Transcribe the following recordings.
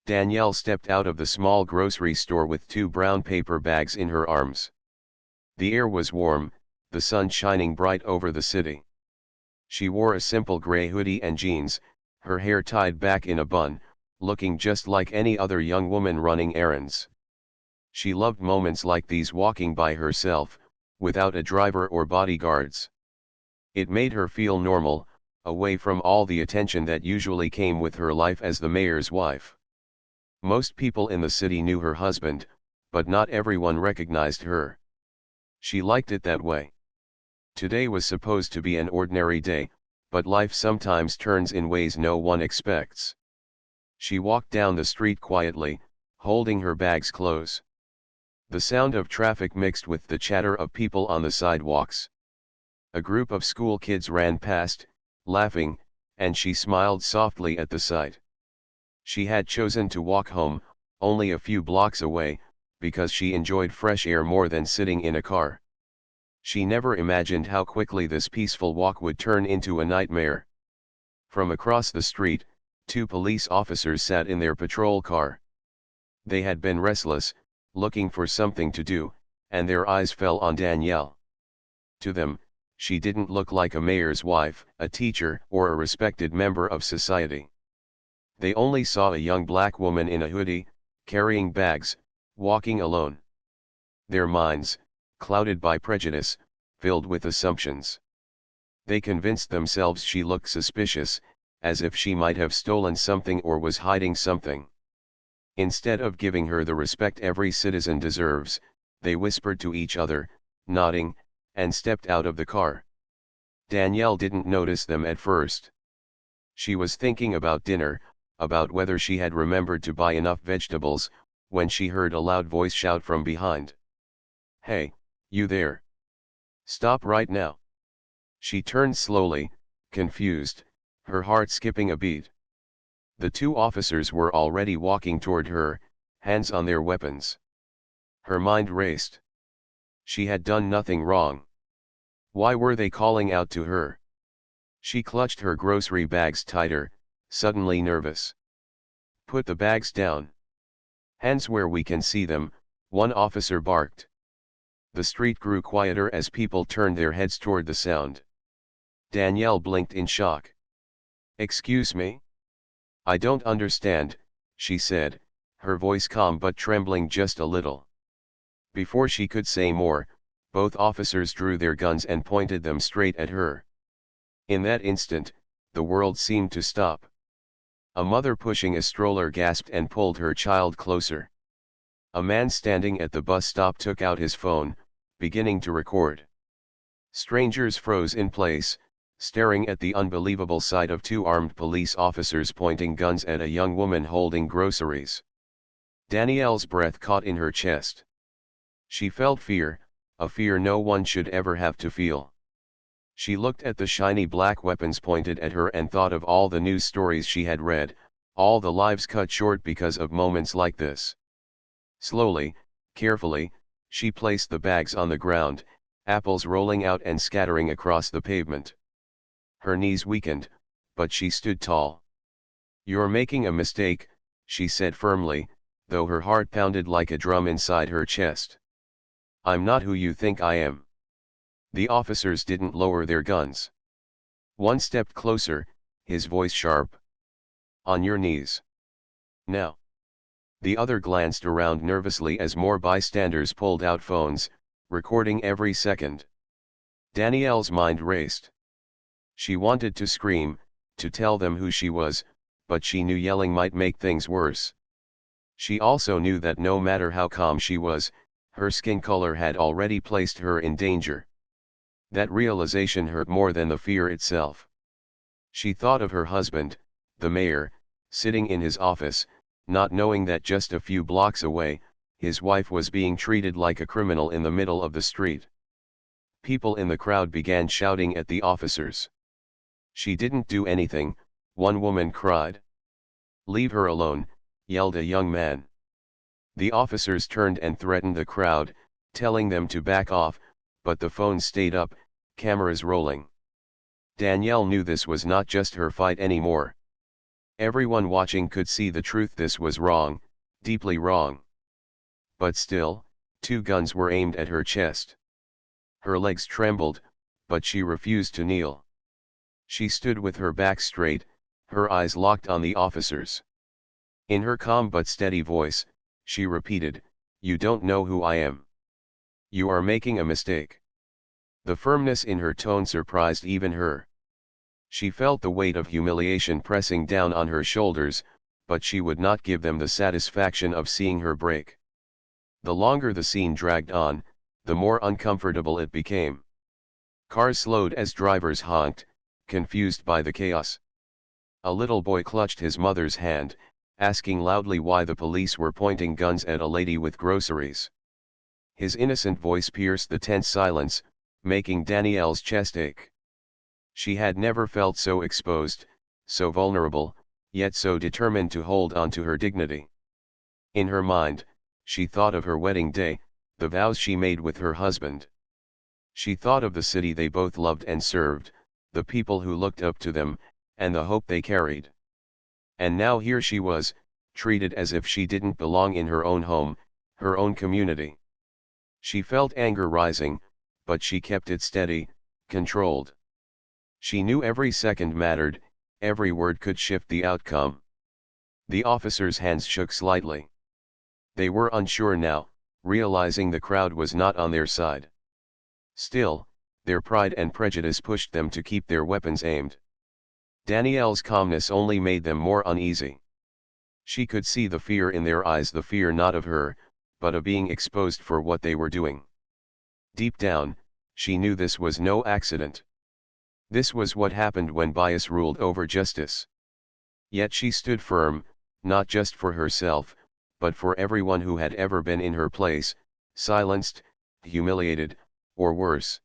Danielle stepped out of the small grocery store with 2 brown paper bags in her arms. The air was warm, the sun shining bright over the city. She wore a simple gray hoodie and jeans, her hair tied back in a bun, looking just like any other young woman running errands. She loved moments like these, walking by herself, without a driver or bodyguards. It made her feel normal, away from all the attention that usually came with her life as the mayor's wife. Most people in the city knew her husband, but not everyone recognized her. She liked it that way. Today was supposed to be an ordinary day, but life sometimes turns in ways no one expects. She walked down the street quietly, holding her bags close. The sound of traffic mixed with the chatter of people on the sidewalks. A group of school kids ran past, laughing, and she smiled softly at the sight. She had chosen to walk home, only a few blocks away, because she enjoyed fresh air more than sitting in a car. She never imagined how quickly this peaceful walk would turn into a nightmare. From across the street, 2 police officers sat in their patrol car. They had been restless, looking for something to do, and their eyes fell on Danielle. To them, she didn't look like a mayor's wife, a teacher, or a respected member of society. They only saw a young black woman in a hoodie, carrying bags, walking alone. Their minds, clouded by prejudice, filled with assumptions. They convinced themselves she looked suspicious, as if she might have stolen something or was hiding something. Instead of giving her the respect every citizen deserves, they whispered to each other, nodding, and stepped out of the car. Danielle didn't notice them at first. She was thinking about dinner, about whether she had remembered to buy enough vegetables, when she heard a loud voice shout from behind. "Hey, you there! Stop right now!" She turned slowly, confused, her heart skipping a beat. The 2 officers were already walking toward her, hands on their weapons. Her mind raced. She had done nothing wrong. Why were they calling out to her? She clutched her grocery bags tighter, suddenly nervous. "Put the bags down. Hands where we can see them," one officer barked. The street grew quieter as people turned their heads toward the sound. Danielle blinked in shock. "Excuse me? I don't understand," she said, her voice calm but trembling just a little. Before she could say more, both officers drew their guns and pointed them straight at her. In that instant, the world seemed to stop. A mother pushing a stroller gasped and pulled her child closer. A man standing at the bus stop took out his phone, beginning to record. Strangers froze in place, staring at the unbelievable sight of 2 armed police officers pointing guns at a young woman holding groceries. Danielle's breath caught in her chest. She felt fear, a fear no one should ever have to feel. She looked at the shiny black weapons pointed at her and thought of all the news stories she had read, all the lives cut short because of moments like this. Slowly, carefully, she placed the bags on the ground, apples rolling out and scattering across the pavement. Her knees weakened, but she stood tall. "You're making a mistake," she said firmly, though her heart pounded like a drum inside her chest. "I'm not who you think I am." The officers didn't lower their guns. One stepped closer, his voice sharp. "On your knees. Now." The other glanced around nervously as more bystanders pulled out phones, recording every second. Danielle's mind raced. She wanted to scream, to tell them who she was, but she knew yelling might make things worse. She also knew that no matter how calm she was, her skin color had already placed her in danger. That realization hurt more than the fear itself. She thought of her husband, the mayor, sitting in his office, not knowing that just a few blocks away, his wife was being treated like a criminal in the middle of the street. People in the crowd began shouting at the officers. "She didn't do anything," one woman cried. "Leave her alone," yelled a young man. The officers turned and threatened the crowd, telling them to back off, but the phones stayed up, cameras rolling. Danielle knew this was not just her fight anymore. Everyone watching could see the truth. This was wrong, deeply wrong. But still, two guns were aimed at her chest. Her legs trembled, but she refused to kneel. She stood with her back straight, her eyes locked on the officers. In her calm but steady voice, she repeated, "You don't know who I am. You are making a mistake." The firmness in her tone surprised even her. She felt the weight of humiliation pressing down on her shoulders, but she would not give them the satisfaction of seeing her break. The longer the scene dragged on, the more uncomfortable it became. Cars slowed as drivers honked, confused by the chaos. A little boy clutched his mother's hand, asking loudly why the police were pointing guns at a lady with groceries. His innocent voice pierced the tense silence, making Danielle's chest ache. She had never felt so exposed, so vulnerable, yet so determined to hold on to her dignity. In her mind, she thought of her wedding day, the vows she made with her husband. She thought of the city they both loved and served, the people who looked up to them, and the hope they carried. And now here she was, treated as if she didn't belong in her own home, her own community. She felt anger rising, but she kept it steady, controlled. She knew every second mattered, every word could shift the outcome. The officers' hands shook slightly. They were unsure now, realizing the crowd was not on their side. Still, their pride and prejudice pushed them to keep their weapons aimed. Danielle's calmness only made them more uneasy. She could see the fear in their eyes, the fear not of her, but of being exposed for what they were doing. Deep down, she knew this was no accident. This was what happened when bias ruled over justice. Yet she stood firm, not just for herself, but for everyone who had ever been in her place, silenced, humiliated, or worse.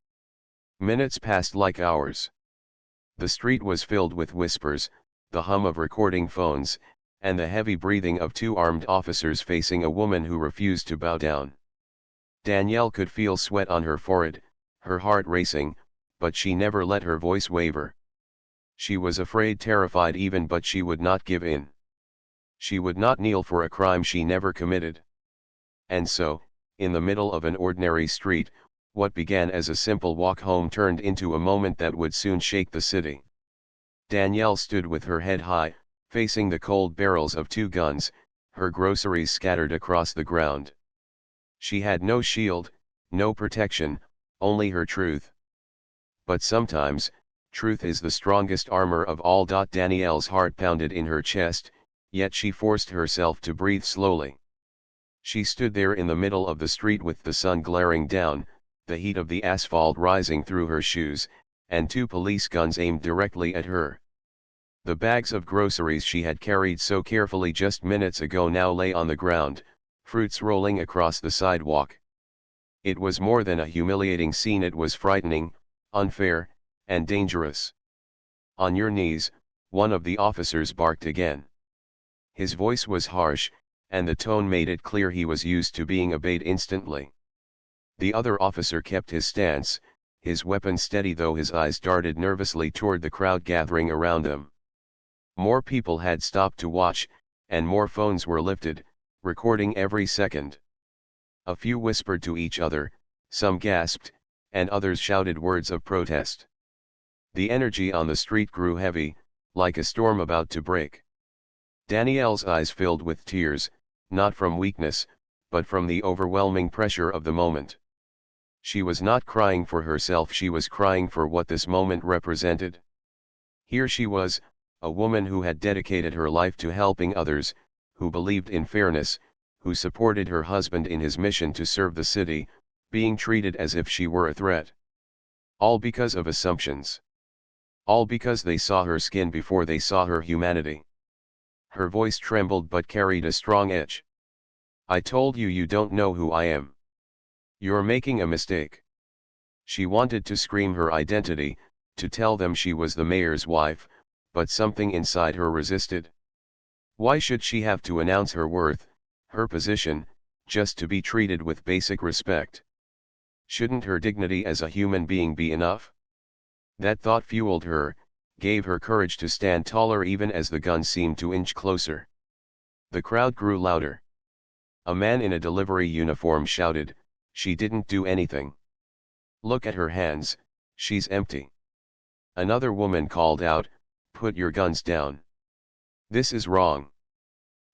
Minutes passed like hours. The street was filled with whispers, the hum of recording phones, and the heavy breathing of two armed officers facing a woman who refused to bow down. Danielle could feel sweat on her forehead, her heart racing, but she never let her voice waver. She was afraid, terrified even, but she would not give in. She would not kneel for a crime she never committed. And so, in the middle of an ordinary street, what began as a simple walk home turned into a moment that would soon shake the city. Danielle stood with her head high, facing the cold barrels of two guns, her groceries scattered across the ground. She had no shield, no protection, only her truth. But sometimes, truth is the strongest armor of all. Danielle's heart pounded in her chest, yet she forced herself to breathe slowly. She stood there in the middle of the street with the sun glaring down, the heat of the asphalt rising through her shoes, and two police guns aimed directly at her. The bags of groceries she had carried so carefully just minutes ago now lay on the ground, fruits rolling across the sidewalk. It was more than a humiliating scene, it was frightening, unfair, and dangerous. "On your knees," one of the officers barked again. His voice was harsh, and the tone made it clear he was used to being obeyed instantly. The other officer kept his stance, his weapon steady though his eyes darted nervously toward the crowd gathering around them. More people had stopped to watch, and more phones were lifted, recording every second. A few whispered to each other, some gasped, and others shouted words of protest. The energy on the street grew heavy, like a storm about to break. Danielle's eyes filled with tears, not from weakness, but from the overwhelming pressure of the moment. She was not crying for herself, she was crying for what this moment represented. Here she was, a woman who had dedicated her life to helping others, who believed in fairness, who supported her husband in his mission to serve the city, being treated as if she were a threat. All because of assumptions. All because they saw her skin before they saw her humanity. Her voice trembled but carried a strong edge. "I told you, you don't know who I am. You're making a mistake." She wanted to scream her identity, to tell them she was the mayor's wife, but something inside her resisted. Why should she have to announce her worth, her position, just to be treated with basic respect? Shouldn't her dignity as a human being be enough? That thought fueled her, gave her courage to stand taller even as the gun seemed to inch closer. The crowd grew louder. A man in a delivery uniform shouted, "She didn't do anything. Look at her hands, she's empty." Another woman called out, "Put your guns down. This is wrong."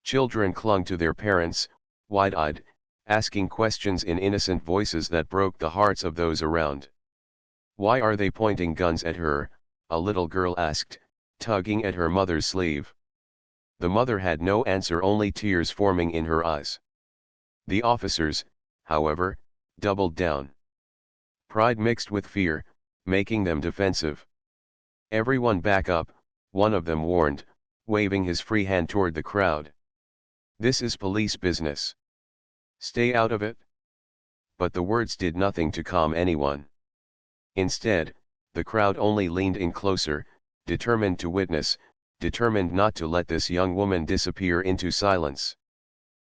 Children clung to their parents, wide-eyed, asking questions in innocent voices that broke the hearts of those around. "Why are they pointing guns at her?" a little girl asked, tugging at her mother's sleeve. The mother had no answer, only tears forming in her eyes. The officers, however, doubled down. Pride mixed with fear, making them defensive. "Everyone back up," one of them warned, waving his free hand toward the crowd. "This is police business. Stay out of it." But the words did nothing to calm anyone. Instead, the crowd only leaned in closer, determined to witness, determined not to let this young woman disappear into silence.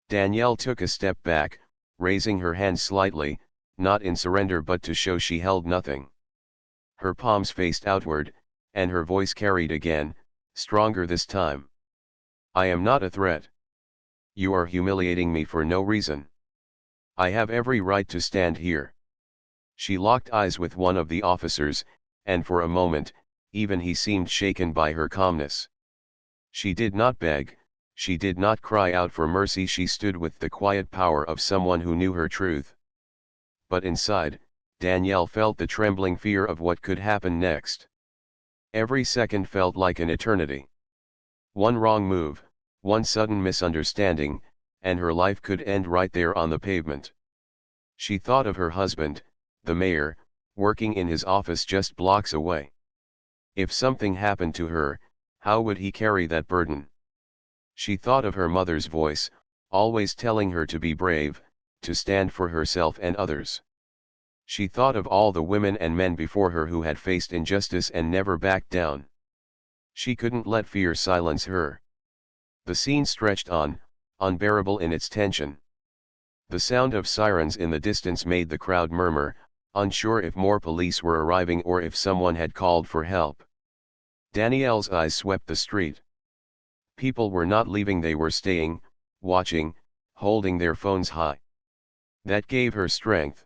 Danielle took a step back, raising her hand slightly, not in surrender but to show she held nothing. Her palms faced outward, and her voice carried again, stronger this time. "I am not a threat. You are humiliating me for no reason. I have every right to stand here." She locked eyes with one of the officers, and for a moment, even he seemed shaken by her calmness. She did not beg, she did not cry out for mercy, she stood with the quiet power of someone who knew her truth. But inside, Danielle felt the trembling fear of what could happen next. Every second felt like an eternity. One wrong move, one sudden misunderstanding, and her life could end right there on the pavement. She thought of her husband, the mayor, working in his office just blocks away. If something happened to her, how would he carry that burden? She thought of her mother's voice, always telling her to be brave, to stand for herself and others. She thought of all the women and men before her who had faced injustice and never backed down. She couldn't let fear silence her. The scene stretched on, unbearable in its tension. The sound of sirens in the distance made the crowd murmur, unsure if more police were arriving or if someone had called for help. Danielle's eyes swept the street. People were not leaving, they were staying, watching, holding their phones high. That gave her strength.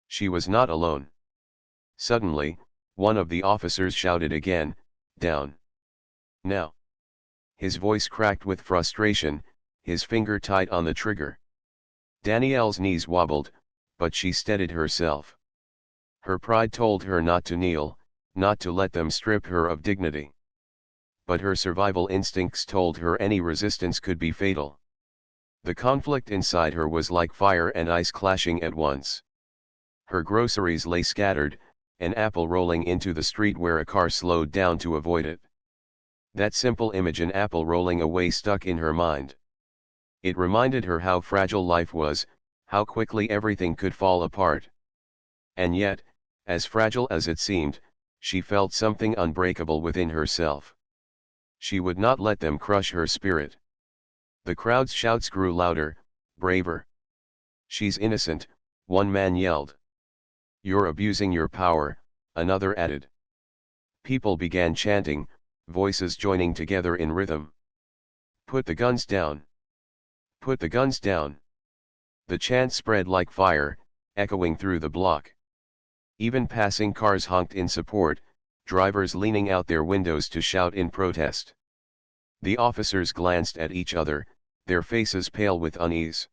She was not alone. Suddenly, one of the officers shouted again, "Down. Now." His voice cracked with frustration, his finger tight on the trigger. Danielle's knees wobbled, but she steadied herself. Her pride told her not to kneel, not to let them strip her of dignity. But her survival instincts told her any resistance could be fatal. The conflict inside her was like fire and ice clashing at once. Her groceries lay scattered, an apple rolling into the street where a car slowed down to avoid it. That simple image, an apple rolling away, stuck in her mind. It reminded her how fragile life was, how quickly everything could fall apart. And yet, as fragile as it seemed, she felt something unbreakable within herself. She would not let them crush her spirit. The crowd's shouts grew louder, braver. "She's innocent," one man yelled. "You're abusing your power," another added. People began chanting, voices joining together in rhythm. "Put the guns down. Put the guns down." The chant spread like fire, echoing through the block. Even passing cars honked in support, drivers leaning out their windows to shout in protest. The officers glanced at each other, their faces pale with unease.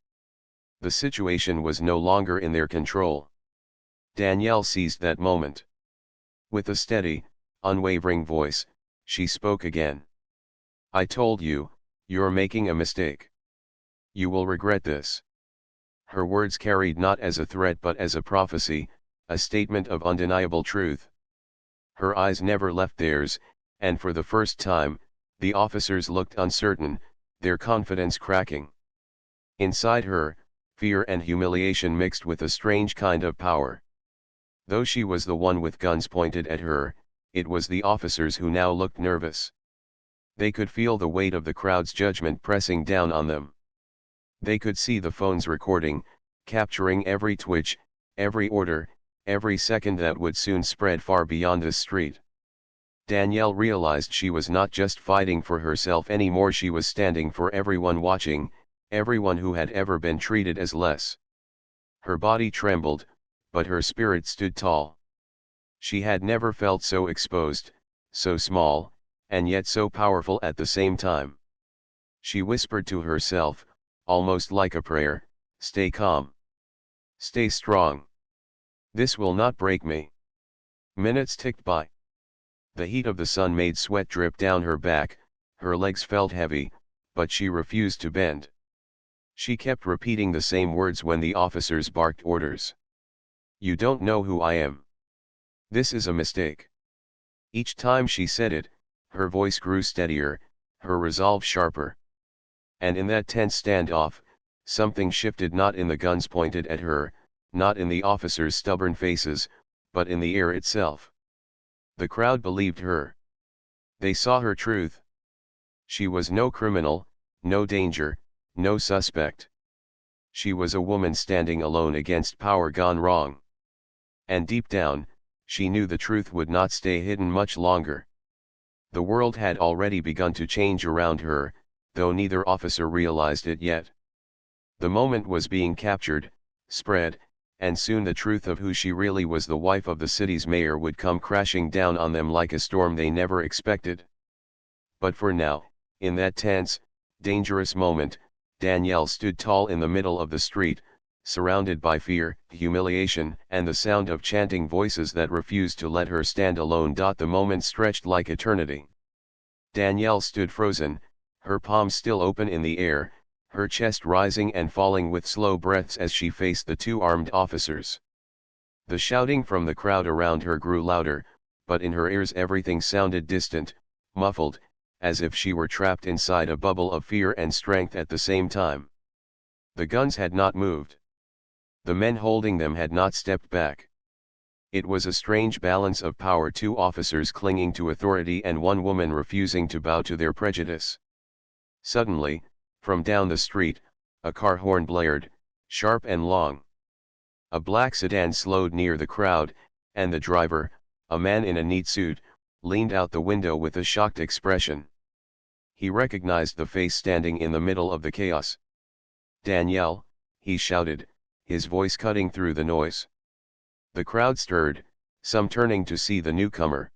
The situation was no longer in their control. Danielle seized that moment. With a steady, unwavering voice, she spoke again. "I told you, you're making a mistake. You will regret this." Her words carried not as a threat but as a prophecy, a statement of undeniable truth. Her eyes never left theirs, and for the first time, the officers looked uncertain, their confidence cracking. Inside her, fear and humiliation mixed with a strange kind of power. Though she was the one with guns pointed at her, it was the officers who now looked nervous. They could feel the weight of the crowd's judgment pressing down on them. They could see the phones recording, capturing every twitch, every order, every second that would soon spread far beyond this street. Danielle realized she was not just fighting for herself anymore, she was standing for everyone watching, everyone who had ever been treated as less. Her body trembled, but her spirit stood tall. She had never felt so exposed, so small, and yet so powerful at the same time. She whispered to herself, almost like a prayer, "Stay calm. Stay strong. This will not break me." Minutes ticked by. The heat of the sun made sweat drip down her back, her legs felt heavy, but she refused to bend. She kept repeating the same words when the officers barked orders. "You don't know who I am. This is a mistake." Each time she said it, her voice grew steadier, her resolve sharper. And in that tense standoff, something shifted, not in the guns pointed at her, not in the officers' stubborn faces, but in the air itself. The crowd believed her. They saw her truth. She was no criminal, no danger, no suspect. She was a woman standing alone against power gone wrong. And deep down, she knew the truth would not stay hidden much longer. The world had already begun to change around her, though neither officer realized it yet. The moment was being captured, spread, and soon the truth of who she really was, the wife of the city's mayor, would come crashing down on them like a storm they never expected. But for now, in that tense, dangerous moment, Danielle stood tall in the middle of the street, surrounded by fear, humiliation, and the sound of chanting voices that refused to let her stand alone. The moment stretched like eternity. Danielle stood frozen, her palms still open in the air, her chest rising and falling with slow breaths as she faced the two armed officers. The shouting from the crowd around her grew louder, but in her ears everything sounded distant, muffled, as if she were trapped inside a bubble of fear and strength at the same time. The guns had not moved. The men holding them had not stepped back. It was a strange balance of power, two officers clinging to authority and one woman refusing to bow to their prejudice. Suddenly, from down the street, a car horn blared, sharp and long. A black sedan slowed near the crowd, and the driver, a man in a neat suit, leaned out the window with a shocked expression. He recognized the face standing in the middle of the chaos. "Danielle," he shouted, his voice cutting through the noise. The crowd stirred, some turning to see the newcomer.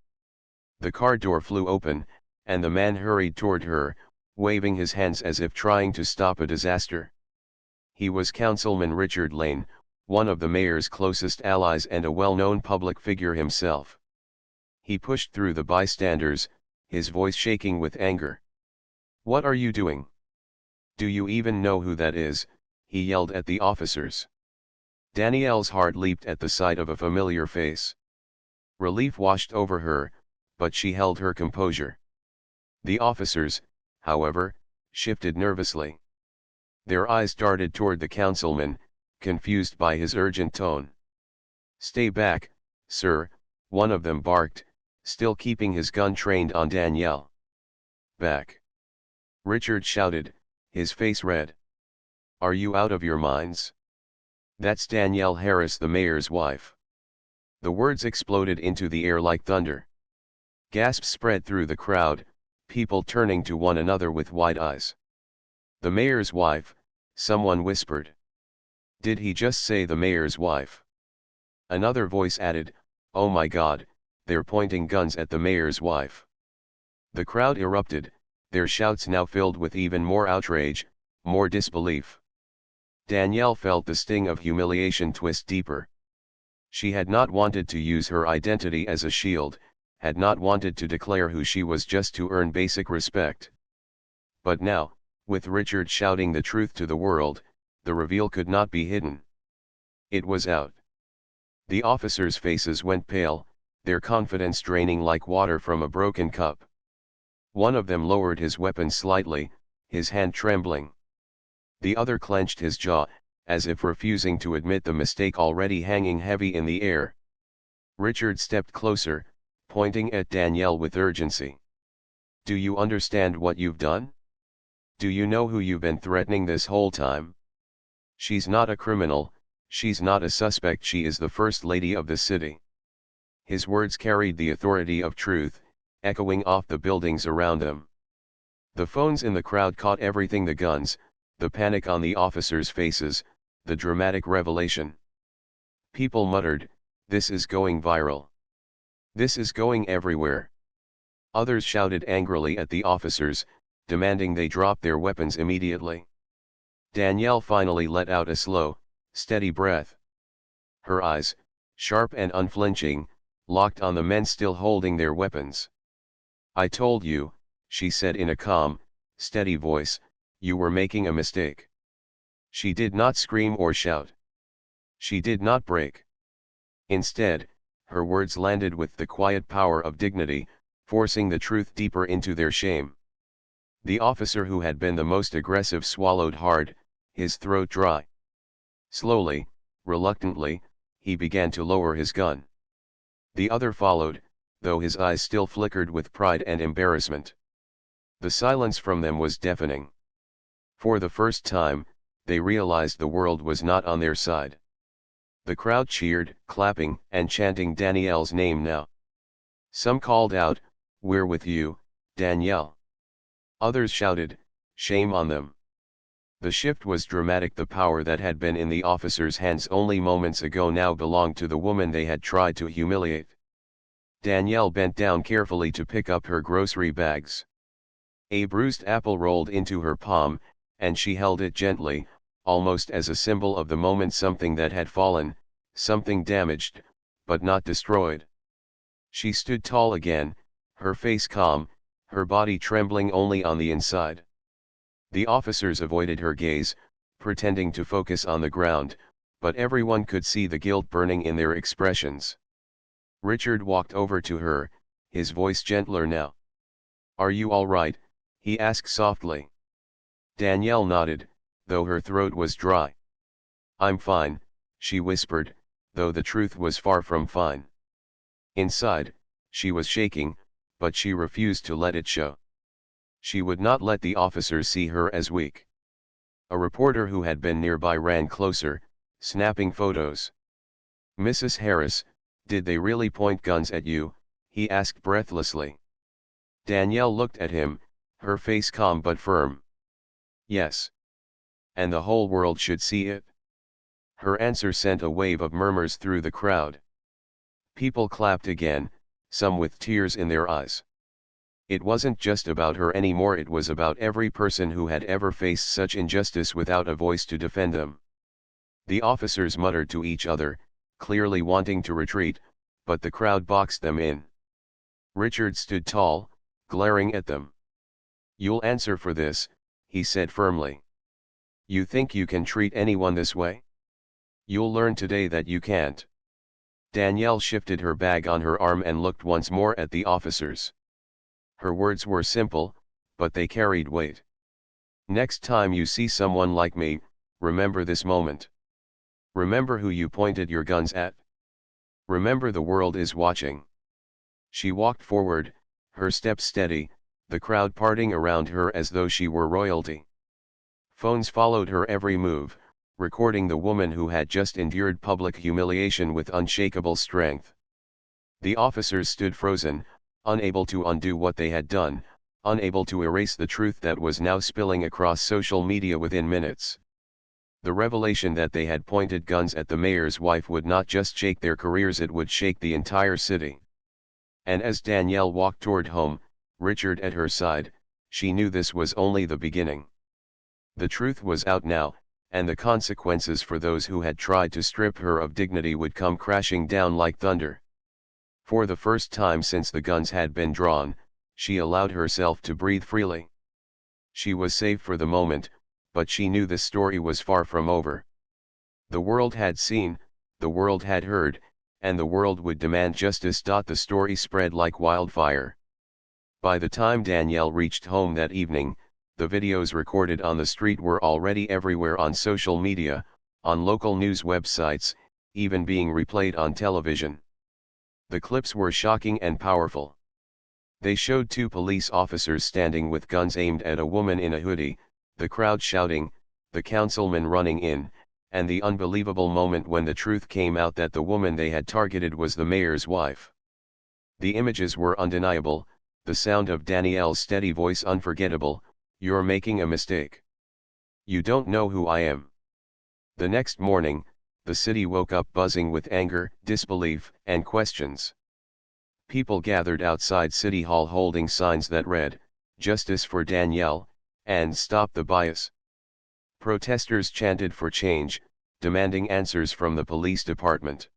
The car door flew open, and the man hurried toward her, waving his hands as if trying to stop a disaster. He was Councilman Richard Lane, one of the mayor's closest allies and a well-known public figure himself. He pushed through the bystanders, his voice shaking with anger. "What are you doing? Do you even know who that is?" he yelled at the officers. Danielle's heart leaped at the sight of a familiar face. Relief washed over her, but she held her composure. The officers, however, shifted nervously. Their eyes darted toward the councilman, confused by his urgent tone. "Stay back, sir," one of them barked, still keeping his gun trained on Danielle. "Back!" Richard shouted, his face red. "Are you out of your minds? That's Danielle Harris, the mayor's wife." The words exploded into the air like thunder. Gasps spread through the crowd, people turning to one another with wide eyes. "The mayor's wife," someone whispered. "Did he just say the mayor's wife?" Another voice added, "Oh my God, they're pointing guns at the mayor's wife." The crowd erupted, their shouts now filled with even more outrage, more disbelief. Danielle felt the sting of humiliation twist deeper. She had not wanted to use her identity as a shield, had not wanted to declare who she was just to earn basic respect. But now, with Richard shouting the truth to the world, the reveal could not be hidden. It was out. The officers' faces went pale, their confidence draining like water from a broken cup. One of them lowered his weapon slightly, his hand trembling. The other clenched his jaw, as if refusing to admit the mistake already hanging heavy in the air. Richard stepped closer, pointing at Danielle with urgency. "Do you understand what you've done? Do you know who you've been threatening this whole time? She's not a criminal, she's not a suspect, she is the First Lady of the city." His words carried the authority of truth, echoing off the buildings around them. The phones in the crowd caught everything: the guns, the panic on the officers' faces, the dramatic revelation. People muttered, "This is going viral. This is going everywhere." Others shouted angrily at the officers, demanding they drop their weapons immediately. Danielle finally let out a slow, steady breath. Her eyes, sharp and unflinching, locked on the men still holding their weapons. "I told you," she said in a calm, steady voice, "you were making a mistake." She did not scream or shout. She did not break. Instead, her words landed with the quiet power of dignity, forcing the truth deeper into their shame. The officer who had been the most aggressive swallowed hard, his throat dry. Slowly, reluctantly, he began to lower his gun. The other followed, though his eyes still flickered with pride and embarrassment. The silence from them was deafening. For the first time, they realized the world was not on their side. The crowd cheered, clapping and chanting Danielle's name now. Some called out, "We're with you, Danielle." Others shouted, "Shame on them." The shift was dramatic. The power that had been in the officers' hands only moments ago now belonged to the woman they had tried to humiliate. Danielle bent down carefully to pick up her grocery bags. A bruised apple rolled into her palm, and she held it gently, almost as a symbol of the moment: something that had fallen, something damaged, but not destroyed. She stood tall again, her face calm, her body trembling only on the inside. The officers avoided her gaze, pretending to focus on the ground, but everyone could see the guilt burning in their expressions. Richard walked over to her, his voice gentler now. "Are you all right?" he asked softly. Danielle nodded, though her throat was dry. "I'm fine," she whispered, though the truth was far from fine. Inside, she was shaking, but she refused to let it show. She would not let the officers see her as weak. A reporter who had been nearby ran closer, snapping photos. "Mrs. Harris, did they really point guns at you?" he asked breathlessly. Danielle looked at him, her face calm but firm. "Yes. And the whole world should see it." Her answer sent a wave of murmurs through the crowd. People clapped again, some with tears in their eyes. It wasn't just about her anymore, it was about every person who had ever faced such injustice without a voice to defend them. The officers muttered to each other, clearly wanting to retreat, but the crowd boxed them in. Richard stood tall, glaring at them. "You'll answer for this," he said firmly. "You think you can treat anyone this way? You'll learn today that you can't." Danielle shifted her bag on her arm and looked once more at the officers. Her words were simple, but they carried weight. "Next time you see someone like me, remember this moment. Remember who you pointed your guns at. Remember the world is watching." She walked forward, her steps steady, the crowd parting around her as though she were royalty. Phones followed her every move, recording the woman who had just endured public humiliation with unshakable strength. The officers stood frozen, unable to undo what they had done, unable to erase the truth that was now spilling across social media within minutes. The revelation that they had pointed guns at the mayor's wife would not just shake their careers, it would shake the entire city. And as Danielle walked toward home, Richard at her side, she knew this was only the beginning. The truth was out now, and the consequences for those who had tried to strip her of dignity would come crashing down like thunder. For the first time since the guns had been drawn, she allowed herself to breathe freely. She was safe for the moment, but she knew the story was far from over. The world had seen, the world had heard, and the world would demand justice. The story spread like wildfire. By the time Danielle reached home that evening, the videos recorded on the street were already everywhere on social media, on local news websites, even being replayed on television. The clips were shocking and powerful. They showed two police officers standing with guns aimed at a woman in a hoodie, the crowd shouting, the councilman running in, and the unbelievable moment when the truth came out that the woman they had targeted was the mayor's wife. The images were undeniable, the sound of Danielle's steady voice unforgettable, "You're making a mistake. You don't know who I am." The next morning, the city woke up buzzing with anger, disbelief, and questions. People gathered outside City Hall holding signs that read, "Justice for Danielle," and "Stop the bias." Protesters chanted for change, demanding answers from the police department.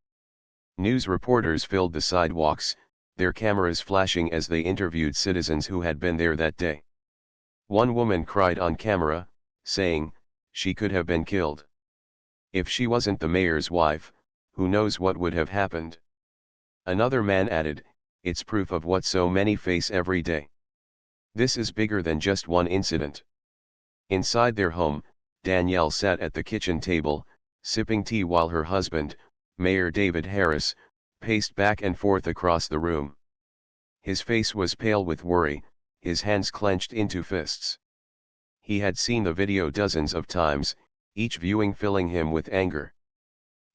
News reporters filled the sidewalks, their cameras flashing as they interviewed citizens who had been there that day. One woman cried on camera, saying, "She could have been killed. If she wasn't the mayor's wife, who knows what would have happened?" Another man added, "It's proof of what so many face every day. This is bigger than just one incident." Inside their home, Danielle sat at the kitchen table, sipping tea while her husband, Mayor David Harris, paced back and forth across the room. His face was pale with worry, his hands clenched into fists. He had seen the video dozens of times, each viewing filling him with anger.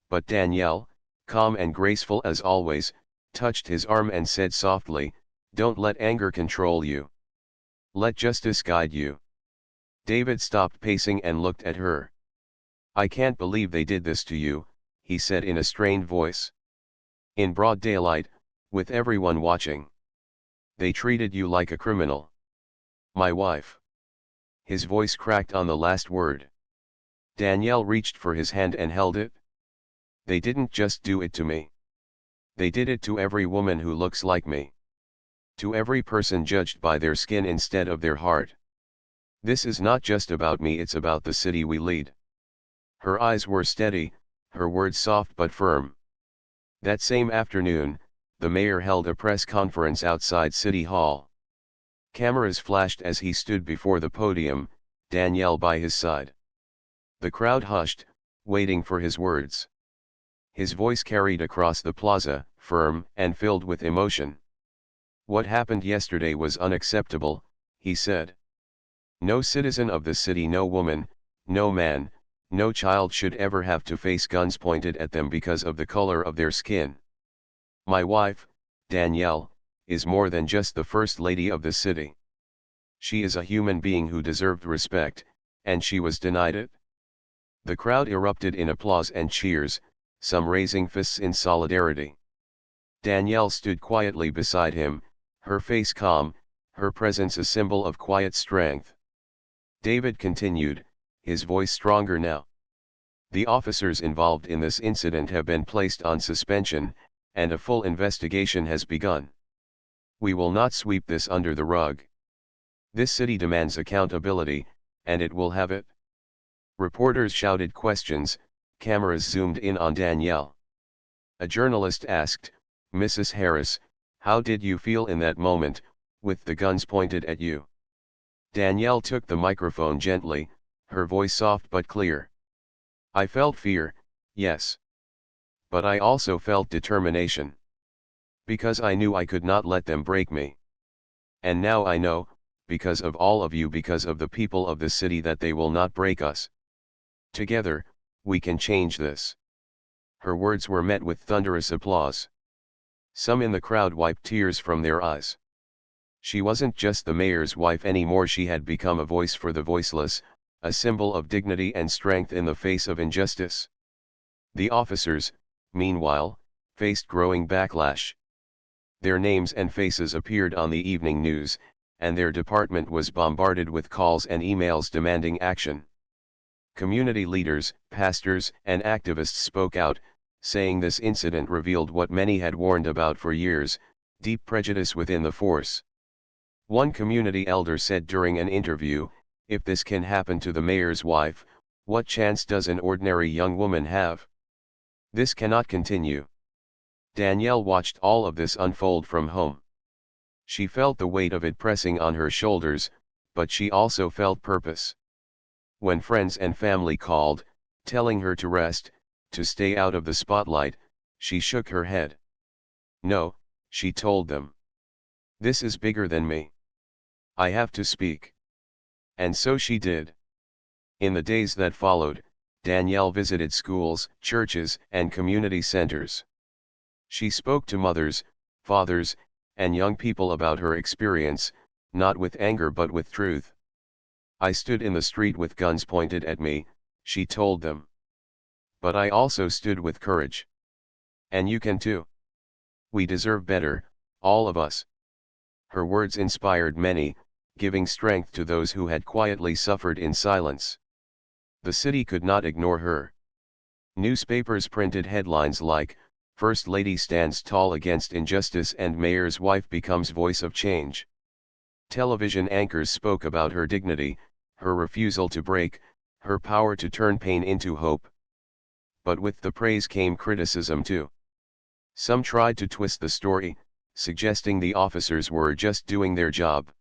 But Danielle, calm and graceful as always, touched his arm and said softly, "Don't let anger control you. Let justice guide you." David stopped pacing and looked at her. "I can't believe they did this to you," he said in a strained voice. "In broad daylight, with everyone watching. They treated you like a criminal. My wife." His voice cracked on the last word. Danielle reached for his hand and held it. "They didn't just do it to me. They did it to every woman who looks like me. To every person judged by their skin instead of their heart. This is not just about me, it's about the city we lead." Her eyes were steady, her words soft but firm. That same afternoon, the mayor held a press conference outside City Hall. Cameras flashed as he stood before the podium, Danielle by his side. The crowd hushed, waiting for his words. His voice carried across the plaza, firm and filled with emotion. "What happened yesterday was unacceptable," he said. "No citizen of the city, no woman, no man, no child should ever have to face guns pointed at them because of the color of their skin. My wife, Danielle, is more than just the first lady of the city. She is a human being who deserved respect, and she was denied it." The crowd erupted in applause and cheers, some raising fists in solidarity. Danielle stood quietly beside him, her face calm, her presence a symbol of quiet strength. David continued, his voice stronger now. "The officers involved in this incident have been placed on suspension, and a full investigation has begun. We will not sweep this under the rug. This city demands accountability, and it will have it." Reporters shouted questions, cameras zoomed in on Danielle. A journalist asked, "Mrs. Harris, how did you feel in that moment, with the guns pointed at you?" Danielle took the microphone gently, her voice soft but clear. "I felt fear, yes. But I also felt determination. Because I knew I could not let them break me. And now I know, because of all of you, because of the people of the city, that they will not break us. Together, we can change this." Her words were met with thunderous applause. Some in the crowd wiped tears from their eyes. She wasn't just the mayor's wife anymore, she had become a voice for the voiceless, a symbol of dignity and strength in the face of injustice. The officers, meanwhile, faced growing backlash. Their names and faces appeared on the evening news, and their department was bombarded with calls and emails demanding action. Community leaders, pastors, and activists spoke out, saying this incident revealed what many had warned about for years: deep prejudice within the force. One community elder said during an interview, "If this can happen to the mayor's wife, what chance does an ordinary young woman have? This cannot continue." Danielle watched all of this unfold from home. She felt the weight of it pressing on her shoulders, but she also felt purpose. When friends and family called, telling her to rest, to stay out of the spotlight, she shook her head. "No," she told them. "This is bigger than me. I have to speak." And so she did. In the days that followed, Danielle visited schools, churches, and community centers. She spoke to mothers, fathers, and young people about her experience, not with anger but with truth. I stood in the street with guns pointed at me, she told them. But I also stood with courage. And you can too. We deserve better, all of us. Her words inspired many, giving strength to those who had quietly suffered in silence. The city could not ignore her. Newspapers printed headlines like, "First Lady Stands Tall Against Injustice and Mayor's Wife Becomes Voice of Change." Television anchors spoke about her dignity, her refusal to break, her power to turn pain into hope. But with the praise came criticism too. Some tried to twist the story, suggesting the officers were just doing their job.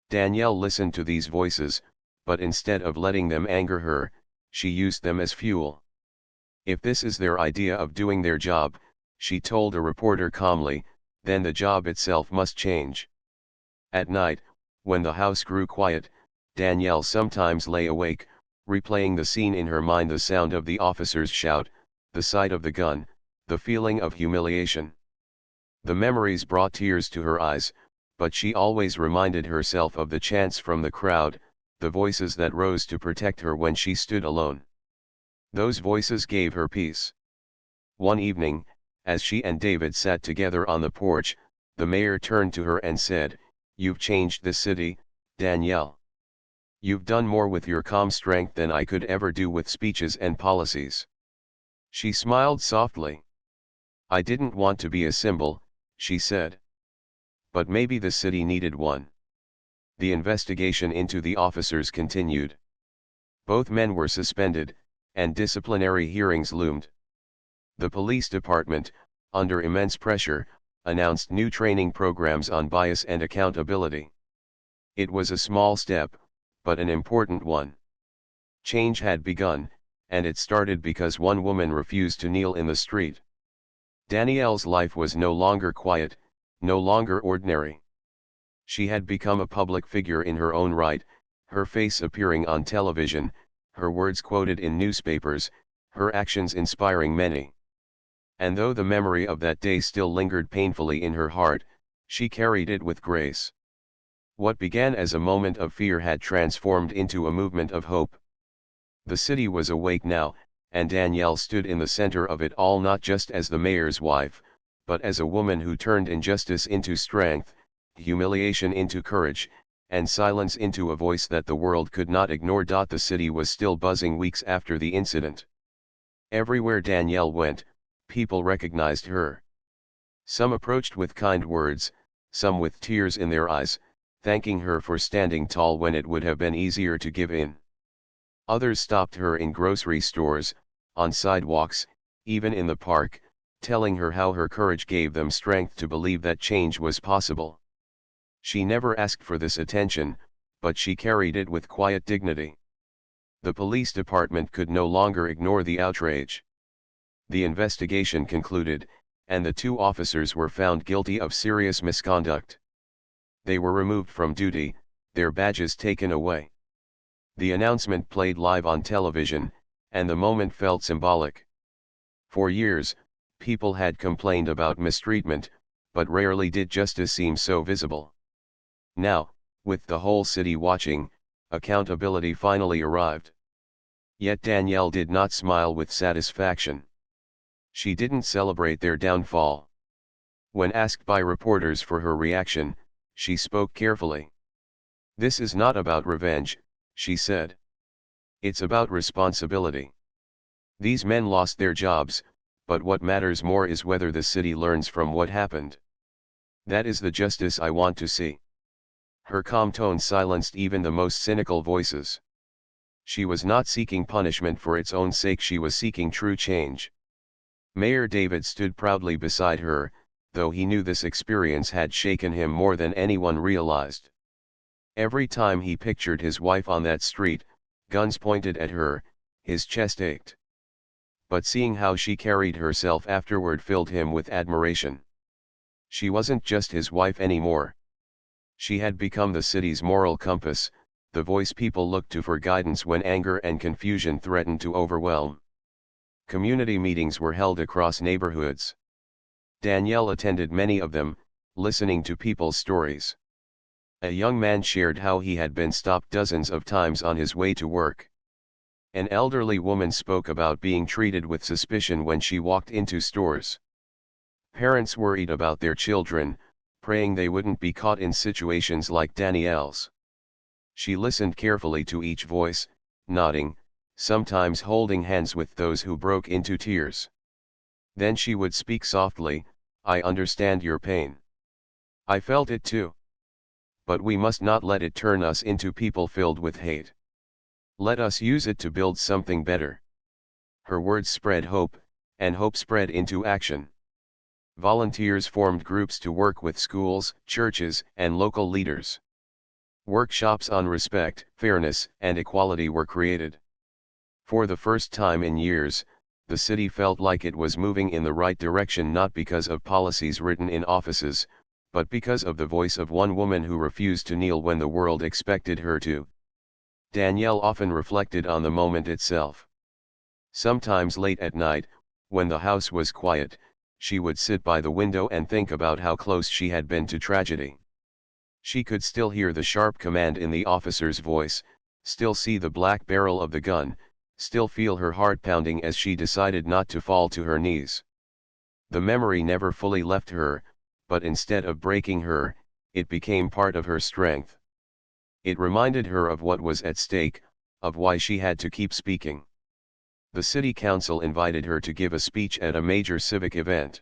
Danielle listened to these voices, but instead of letting them anger her, she used them as fuel. If this is their idea of doing their job, she told a reporter calmly, then the job itself must change. At night, when the house grew quiet, Danielle sometimes lay awake, replaying the scene in her mind, the sound of the officer's shout, the sight of the gun, the feeling of humiliation. The memories brought tears to her eyes, but she always reminded herself of the chants from the crowd, the voices that rose to protect her when she stood alone. Those voices gave her peace. One evening, as she and David sat together on the porch, the mayor turned to her and said, "You've changed the city, Danielle. You've done more with your calm strength than I could ever do with speeches and policies." She smiled softly. "I didn't want to be a symbol," she said. "But maybe the city needed one." The investigation into the officers continued. Both men were suspended, and disciplinary hearings loomed. The police department, under immense pressure, announced new training programs on bias and accountability. It was a small step, but an important one. Change had begun, and it started because one woman refused to kneel in the street. Danielle's life was no longer quiet, no longer ordinary. She had become a public figure in her own right, her face appearing on television, her words quoted in newspapers, her actions inspiring many. And though the memory of that day still lingered painfully in her heart, she carried it with grace. What began as a moment of fear had transformed into a movement of hope. The city was awake now, and Danielle stood in the center of it all, not just as the mayor's wife, but as a woman who turned injustice into strength, humiliation into courage, and silence into a voice that the world could not ignore. The city was still buzzing weeks after the incident. Everywhere Danielle went, people recognized her. Some approached with kind words, some with tears in their eyes, thanking her for standing tall when it would have been easier to give in. Others stopped her in grocery stores, on sidewalks, even in the park, telling her how her courage gave them strength to believe that change was possible. She never asked for this attention, but she carried it with quiet dignity. The police department could no longer ignore the outrage. The investigation concluded, and the two officers were found guilty of serious misconduct. They were removed from duty, their badges taken away. The announcement played live on television, and the moment felt symbolic. For years, people had complained about mistreatment, but rarely did justice seem so visible. Now, with the whole city watching, accountability finally arrived. Yet Danielle did not smile with satisfaction. She didn't celebrate their downfall. When asked by reporters for her reaction, she spoke carefully. "This is not about revenge," she said. "It's about responsibility. These men lost their jobs, but what matters more is whether the city learns from what happened. That is the justice I want to see." Her calm tone silenced even the most cynical voices. She was not seeking punishment for its own sake, she was seeking true change. Mayor David stood proudly beside her, though he knew this experience had shaken him more than anyone realized. Every time he pictured his wife on that street, guns pointed at her, his chest ached. But seeing how she carried herself afterward filled him with admiration. She wasn't just his wife anymore. She had become the city's moral compass, the voice people looked to for guidance when anger and confusion threatened to overwhelm. Community meetings were held across neighborhoods. Danielle attended many of them, listening to people's stories. A young man shared how he had been stopped dozens of times on his way to work. An elderly woman spoke about being treated with suspicion when she walked into stores. Parents worried about their children, praying they wouldn't be caught in situations like Danielle's. She listened carefully to each voice, nodding, sometimes holding hands with those who broke into tears. Then she would speak softly, "I understand your pain. I felt it too. But we must not let it turn us into people filled with hate. Let us use it to build something better." Her words spread hope, and hope spread into action. Volunteers formed groups to work with schools, churches, and local leaders. Workshops on respect, fairness, and equality were created. For the first time in years, the city felt like it was moving in the right direction, not because of policies written in offices, but because of the voice of one woman who refused to kneel when the world expected her to. Danielle often reflected on the moment itself. Sometimes late at night, when the house was quiet, she would sit by the window and think about how close she had been to tragedy. She could still hear the sharp command in the officer's voice, still see the black barrel of the gun, still feel her heart pounding as she decided not to fall to her knees. The memory never fully left her, but instead of breaking her, it became part of her strength. It reminded her of what was at stake, of why she had to keep speaking. The city council invited her to give a speech at a major civic event.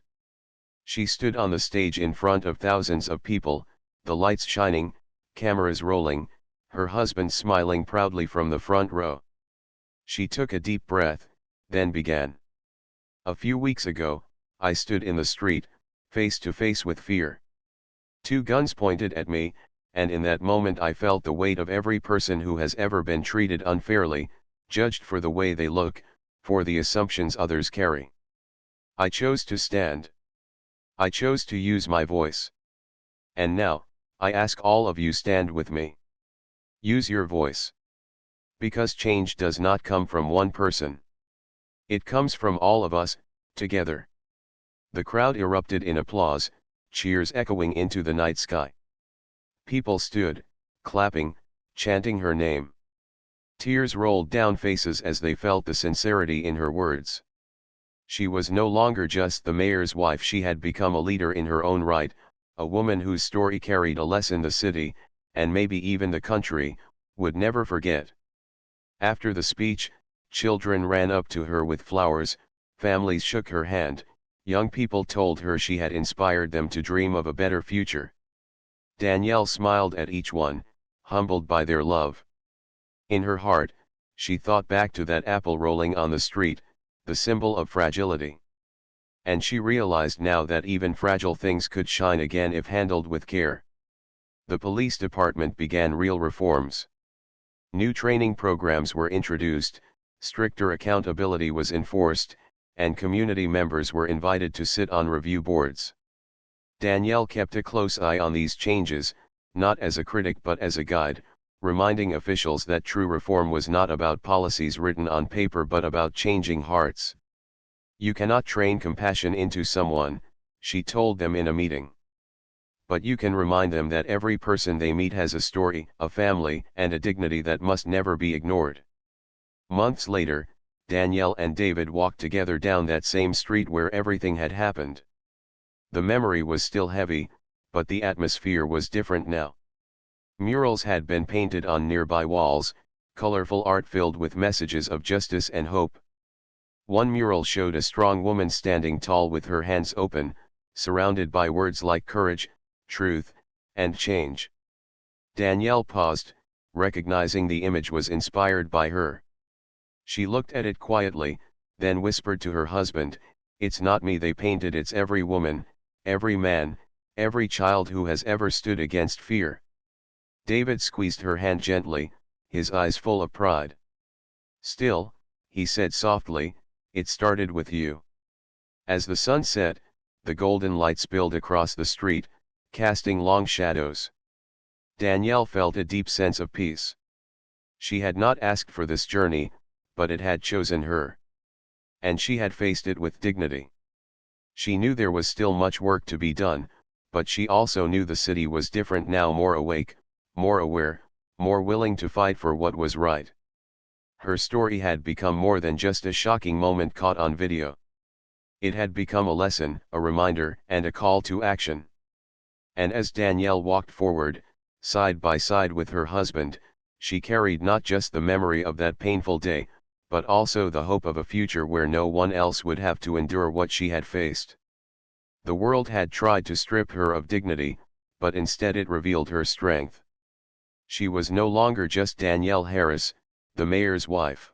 She stood on the stage in front of thousands of people, the lights shining, cameras rolling, her husband smiling proudly from the front row. She took a deep breath, then began. "A few weeks ago, I stood in the street, face to face with fear. Two guns pointed at me, and in that moment I felt the weight of every person who has ever been treated unfairly, judged for the way they look, for the assumptions others carry. I chose to stand. I chose to use my voice. And now, I ask all of you, stand with me. Use your voice. Because change does not come from one person. It comes from all of us, together." The crowd erupted in applause, cheers echoing into the night sky. People stood, clapping, chanting her name. Tears rolled down faces as they felt the sincerity in her words. She was no longer just the mayor's wife, she had become a leader in her own right, a woman whose story carried a lesson the city, and maybe even the country, would never forget. After the speech, children ran up to her with flowers, families shook her hand, young people told her she had inspired them to dream of a better future. Danielle smiled at each one, humbled by their love. In her heart, she thought back to that apple rolling on the street, the symbol of fragility. And she realized now that even fragile things could shine again if handled with care. The police department began real reforms. New training programs were introduced, stricter accountability was enforced, and community members were invited to sit on review boards. Danielle kept a close eye on these changes, not as a critic but as a guide, reminding officials that true reform was not about policies written on paper but about changing hearts. "You cannot train compassion into someone," she told them in a meeting. "But you can remind them that every person they meet has a story, a family, and a dignity that must never be ignored." Months later, Danielle and David walked together down that same street where everything had happened. The memory was still heavy, but the atmosphere was different now. Murals had been painted on nearby walls, colorful art filled with messages of justice and hope. One mural showed a strong woman standing tall with her hands open, surrounded by words like courage, truth, and change. Danielle paused, recognizing the image was inspired by her. She looked at it quietly, then whispered to her husband, "It's not me they painted, it's every woman, every man, every child who has ever stood against fear." David squeezed her hand gently, his eyes full of pride. "Still," he said softly, "it started with you." As the sun set, the golden light spilled across the street, casting long shadows. Danielle felt a deep sense of peace. She had not asked for this journey, but it had chosen her. And she had faced it with dignity. She knew there was still much work to be done, but she also knew the city was different now, more awake, more aware, more willing to fight for what was right. Her story had become more than just a shocking moment caught on video. It had become a lesson, a reminder, and a call to action. And as Danielle walked forward, side by side with her husband, she carried not just the memory of that painful day, but also the hope of a future where no one else would have to endure what she had faced. The world had tried to strip her of dignity, but instead it revealed her strength. She was no longer just Danielle Harris, the mayor's wife.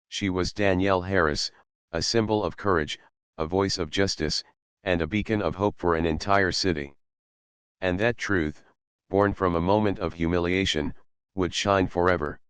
She was Danielle Harris, a symbol of courage, a voice of justice, and a beacon of hope for an entire city. And that truth, born from a moment of humiliation, would shine forever.